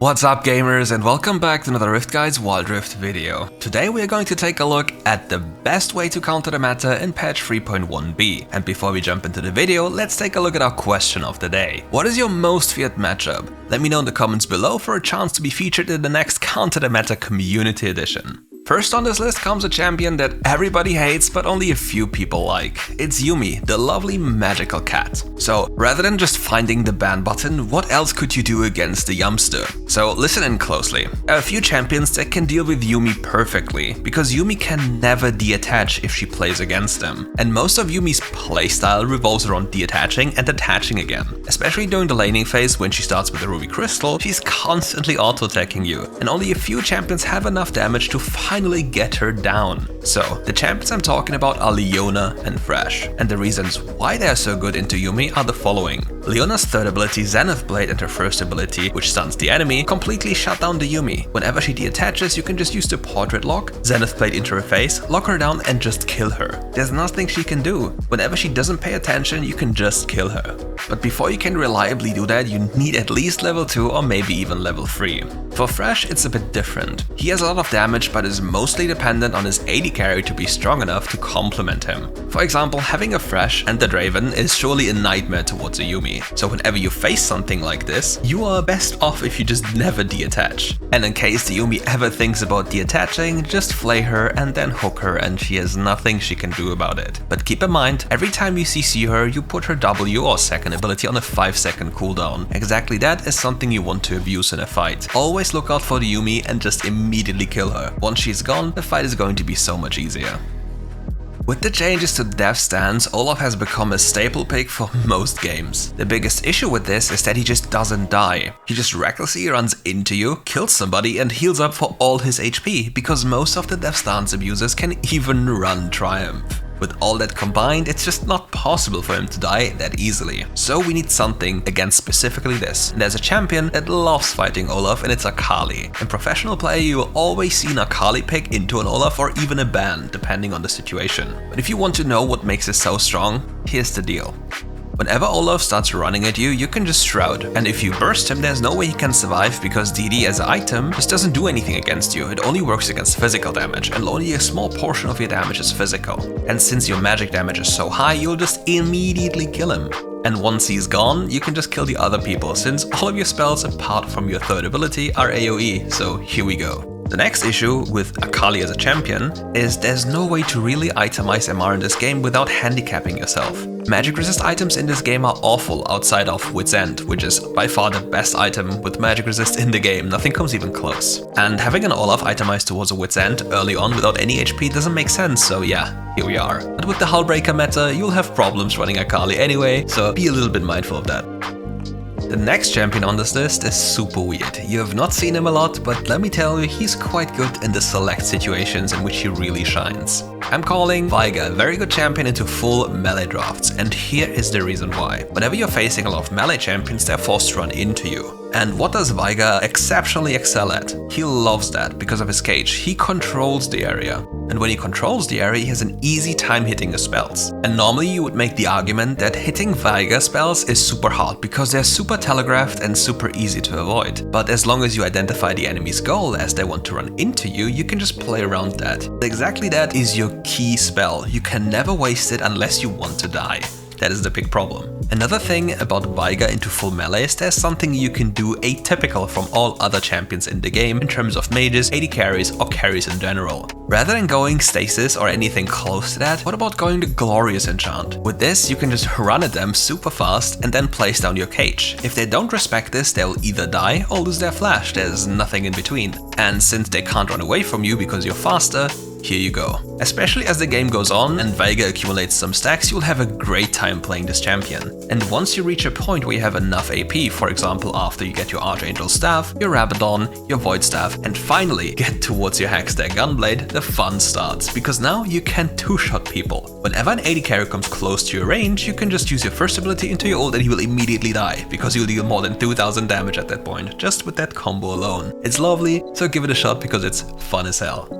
What's up gamers, and welcome back to another RiftGuides WildRift video. Today we are going to take a look at the best way to counter the meta in patch 3.1b. And before we jump into the video, let's take a look at our question of the day. What is your most feared matchup? Let me know in the comments below for a chance to be featured in the next Counter the Meta Community Edition. First on this list comes a champion that everybody hates but only a few people like. It's Yuumi, the lovely magical cat. So rather than just finding the ban button, what else could you do against the Yumster? So listen in closely. There are a few champions that can deal with Yuumi perfectly, because Yuumi can never detach if she plays against them. And most of Yuumi's playstyle revolves around detaching and attaching again. Especially during the laning phase when she starts with the Ruby Crystal, she's constantly auto-attacking you, and only a few champions have enough damage to finally get her down. So, the champions I'm talking about are Leona and Thresh, and the reasons why they are so good into Yuumi are the following. Leona's third ability, Zenith Blade, and her first ability, which stuns the enemy, completely shut down the Yuumi. Whenever she deattaches, you can just use the portrait lock, Zenith Blade into her face, lock her down and just kill her. There's nothing she can do. Whenever she doesn't pay attention, you can just kill her. But before you can reliably do that, you need at least level 2 or maybe even level 3. For Thresh, it's a bit different. He has a lot of damage but is mostly dependent on his AD carry to be strong enough to complement him. For example, having a Thresh and the Draven is surely a nightmare towards a Yuumi. So whenever you face something like this, you are best off if you just never deattach. And in case the Yuumi ever thinks about deattaching, just flay her and then hook her and she has nothing she can do about it. But keep in mind, every time you CC her, you put her W or second ability on a 5-second cooldown. Exactly that is something you want to abuse in a fight. Always look out for the Yuumi and just immediately kill her. Once she's gone, the fight is going to be so much easier. With the changes to death stance, Olaf has become a staple pick for most games. The biggest issue with this is that he just doesn't die. He just recklessly runs into you, kills somebody and heals up for all his HP, because most of the death stance abusers can even run Triumph. With all that combined, it's just not possible for him to die that easily. So we need something against specifically this. And there's a champion that loves fighting Olaf, and it's Akali. In professional play, you will always see an Akali pick into an Olaf or even a ban, depending on the situation. But if you want to know what makes it so strong, here's the deal. Whenever Olaf starts running at you, you can just Shroud, and if you burst him, there's no way he can survive because DD as an item just doesn't do anything against you. It only works against physical damage, and only a small portion of your damage is physical. And since your magic damage is so high, you'll just immediately kill him. And once he's gone, you can just kill the other people, since all of your spells apart from your third ability are AoE, so here we go. The next issue with Akali as a champion is there's no way to really itemize MR in this game without handicapping yourself. Magic resist items in this game are awful outside of Wit's End, which is by far the best item with magic resist in the game, nothing comes even close. And having an Olaf itemized towards a Wit's End early on without any HP doesn't make sense, so yeah, here we are. But with the Hullbreaker meta, you'll have problems running Akali anyway, so be a little bit mindful of that. The next champion on this list is super weird. You have not seen him a lot, but let me tell you, he's quite good in the select situations in which he really shines. I'm calling Veigar a very good champion into full melee drafts, and here is the reason why. Whenever you're facing a lot of melee champions, they're forced to run into you. And what does Veigar exceptionally excel at? He loves that because of his cage. He controls the area. And when he controls the area, he has an easy time hitting the spells. And normally you would make the argument that hitting Veigar spells is super hard because they're super telegraphed and super easy to avoid. But as long as you identify the enemy's goal as they want to run into you, you can just play around that. Exactly that is your key spell. You can never waste it unless you want to die. That is the big problem. Another thing about Veigar into full melee is there's something you can do atypical from all other champions in the game in terms of mages, AD carries or carries in general. Rather than going stasis or anything close to that, what about going the glorious enchant? With this, you can just run at them super fast and then place down your cage. If they don't respect this, they'll either die or lose their flash, there's nothing in between. And since they can't run away from you because you're faster, here you go. Especially as the game goes on and Veigar accumulates some stacks, you'll have a great time playing this champion. And once you reach a point where you have enough AP, for example after you get your Archangel Staff, your Rabadon, your Void Staff, and finally get towards your Hextech Gunblade, the fun starts, because now you can two-shot people. Whenever an AD carry comes close to your range, you can just use your first ability into your ult and he will immediately die, because you'll deal more than 2000 damage at that point, just with that combo alone. It's lovely, so give it a shot because it's fun as hell.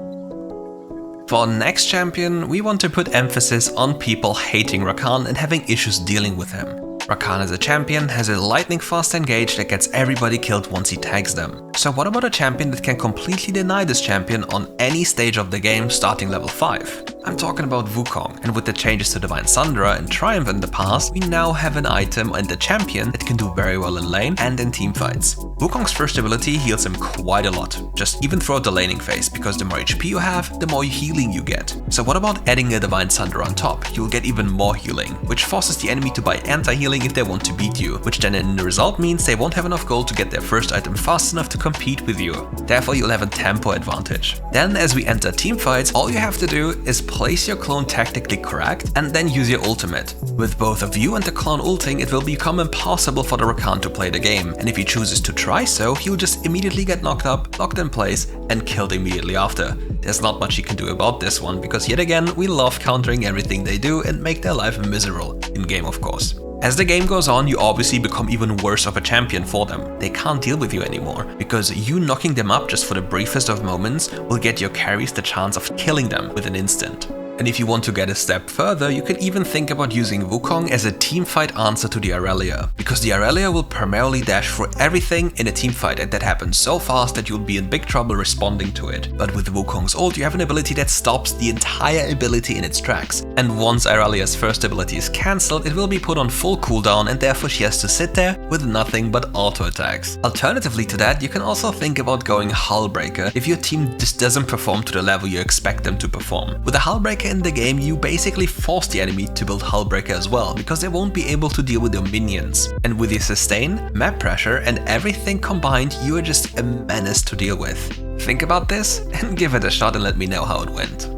For our next champion, we want to put emphasis on people hating Rakan and having issues dealing with him. Rakan as a champion has a lightning fast engage that gets everybody killed once he tags them. So what about a champion that can completely deny this champion on any stage of the game starting level 5? I'm talking about Wukong, and with the changes to Divine Sundra and Triumph in the past, we now have an item and a champion that can do very well in lane and in teamfights. Wukong's first ability heals him quite a lot, just even throughout the laning phase, because the more HP you have, the more healing you get. So what about adding a Divine Sundra on top? You'll get even more healing, which forces the enemy to buy anti-healing if they want to beat you, which then in the result means they won't have enough gold to get their first item fast enough to compete with you. Therefore you'll have a tempo advantage. Then as we enter teamfights, all you have to do is place your clone tactically correct and then use your ultimate. With both of you and the clone ulting, it will become impossible for the Rakan to play the game, and if he chooses to try so, he'll just immediately get knocked up, locked in place, and killed immediately after. There's not much you can do about this one, because yet again, we love countering everything they do and make their life miserable, in-game of course. As the game goes on, you obviously become even worse of a champion for them. They can't deal with you anymore, because you knocking them up just for the briefest of moments will get your carries the chance of killing them with an instant. And if you want to get a step further, you can even think about using Wukong as a teamfight answer to the Irelia, because the Irelia will primarily dash for everything in a teamfight, and that happens so fast that you'll be in big trouble responding to it. But with Wukong's ult, you have an ability that stops the entire ability in its tracks, and once Irelia's first ability is cancelled, it will be put on full cooldown, and therefore she has to sit there with nothing but auto attacks. Alternatively to that, you can also think about going Hullbreaker if your team just doesn't perform to the level you expect them to perform. With a Hullbreaker in the game, you basically force the enemy to build Hullbreaker as well, because they won't be able to deal with your minions. And with your sustain, map pressure, and everything combined, you are just a menace to deal with. Think about this and give it a shot and let me know how it went.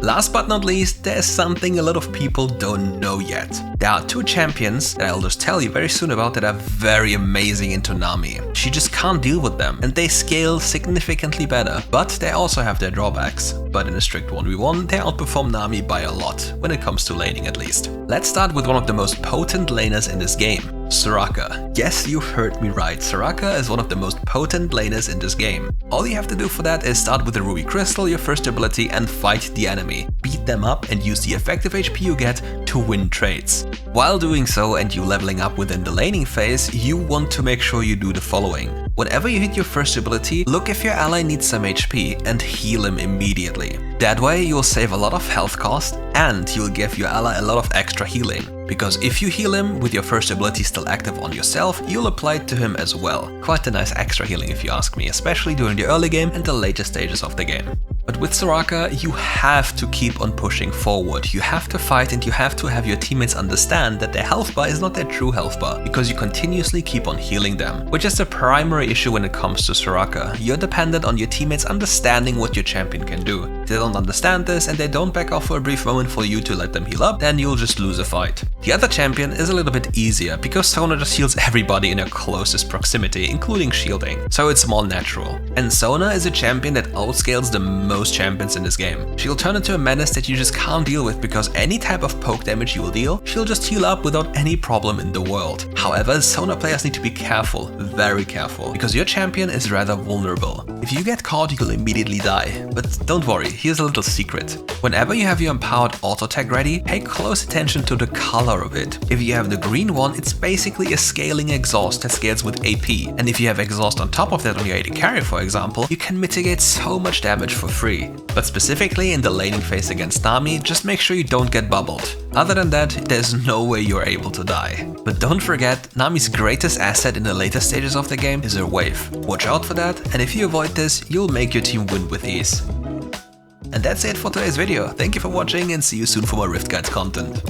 Last but not least, there's something a lot of people don't know yet. There are two champions that I'll just tell you very soon about that are very amazing into Nami. She just can't deal with them, and they scale significantly better, but they also have their drawbacks. But in a strict 1v1, they outperform Nami by a lot, when it comes to laning at least. Let's start with one of the most potent laners in this game, Soraka. Yes, you heard me right, Soraka is one of the most potent laners in this game. All you have to do for that is start with the Ruby Crystal, your first ability, and fight the enemy. Beat them up and use the effective HP you get to win trades. While doing so and you leveling up within the laning phase, you want to make sure you do the following. Whenever you hit your first ability, look if your ally needs some HP and heal him immediately. That way you'll save a lot of health cost and you'll give your ally a lot of extra healing. Because if you heal him with your first ability still active on yourself, you'll apply it to him as well. Quite a nice extra healing if you ask me, especially during the early game and the later stages of the game. But with Soraka, you have to keep on pushing forward. You have to fight and you have to have your teammates understand that their health bar is not their true health bar, because you continuously keep on healing them. Which is the primary issue when it comes to Soraka. You're dependent on your teammates understanding what your champion can do. If they don't understand this and they don't back off for a brief moment for you to let them heal up, then you'll just lose a fight. The other champion is a little bit easier, because Sona just heals everybody in her closest proximity, including shielding, so it's more natural. And Sona is a champion that outscales the most champions in this game. She'll turn into a menace that you just can't deal with, because any type of poke damage you will deal, she'll just heal up without any problem in the world. However, Sona players need to be careful, very careful, because your champion is rather vulnerable. If you get caught, you'll immediately die. But don't worry, here's a little secret. Whenever you have your empowered auto tag ready, pay close attention to the color of it. If you have the green one, it's basically a scaling exhaust that scales with AP. And if you have exhaust on top of that on your AD carry, for example, you can mitigate so much damage for free. But specifically in the laning phase against Nami, just make sure you don't get bubbled. Other than that, there's no way you're able to die. But don't forget, Nami's greatest asset in the later stages of the game is her wave. Watch out for that, and if you avoid this, you'll make your team win with ease. And that's it for today's video. Thank you for watching and see you soon for more RiftGuides content.